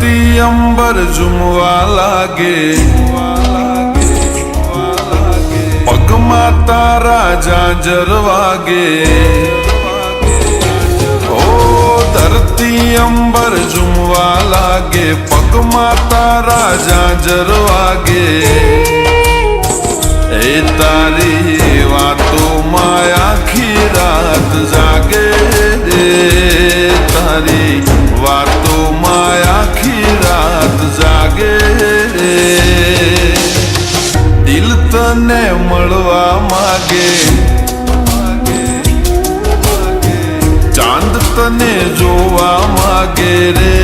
ધરતી અંબર ઝૂમવા લાગે, પગમાં તારા ઝાંઝર વાગે. ઓ ધરતી અંબર ઝૂમવા લાગે, પગમાં તારા ઝાંઝર વાગે. એ તારી વાતોમાં આખી રાત જાગે, તારી વાતોમાં આખી રાત જાગે. દિલ તને મળવા માગે, ચાંદ તને જોવા માગે રે.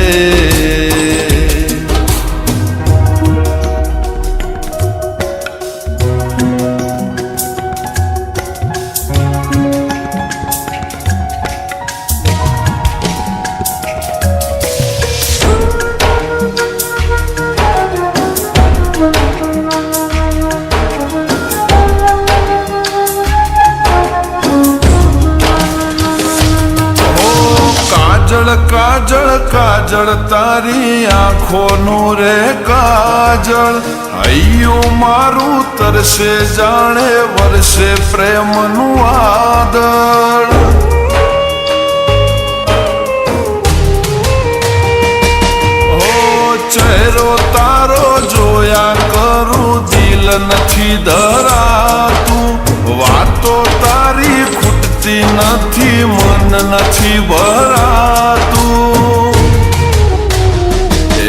કાજળ કાજળ તારી આંખોનું રે કાજળ, હૈયું મારું તરસે જાણે વરસે પ્રેમનું વાદળ. ઓ ચહેરો તારો જોયા કરું, દિલ નથી ધરાતું. વાતો તારી ખૂટતી નથી, મન નથી ભરાતું.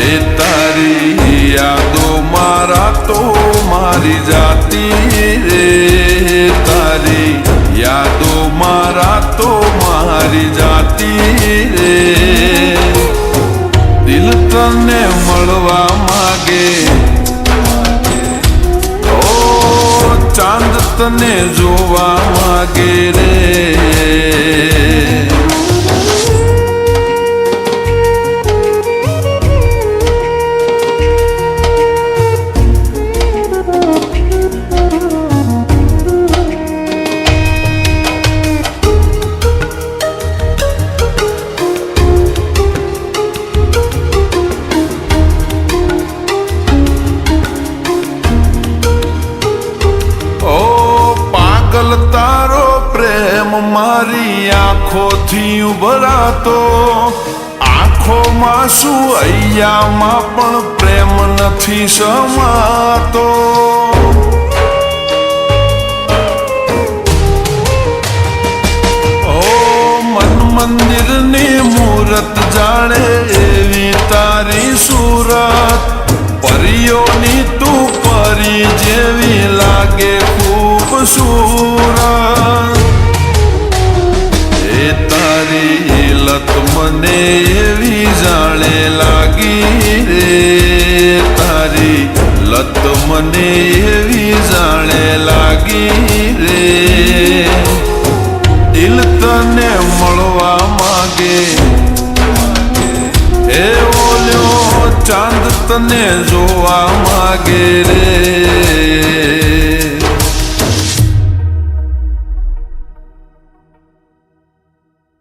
એ તારી યાદો મારા તો મારી જાતી રે, તારી યાદો મારા તો મારી જાતી રે. દિલ તને મળવા માગે, ચાંદ તને જોવા માગે રે. તારો પ્રેમ મારી આંખોથી ઉભરાતો, આંખોમાં શું હૈયામાં પણ પ્રેમ નથી સમાતો. ઓ મન મંદિરની મૂરત જાણે એવી તારી સુરત, પરીઓની તું પરી જેવી લાગે ખૂબસૂરત. એ તારી લત મને એવી જાણે લાગી રે, તારી લત મને એવી જાણે લાગી રે. દિલ તને મળવા માગે, એ ઓલ્યો ચાંદ તને જોવા માગે રે.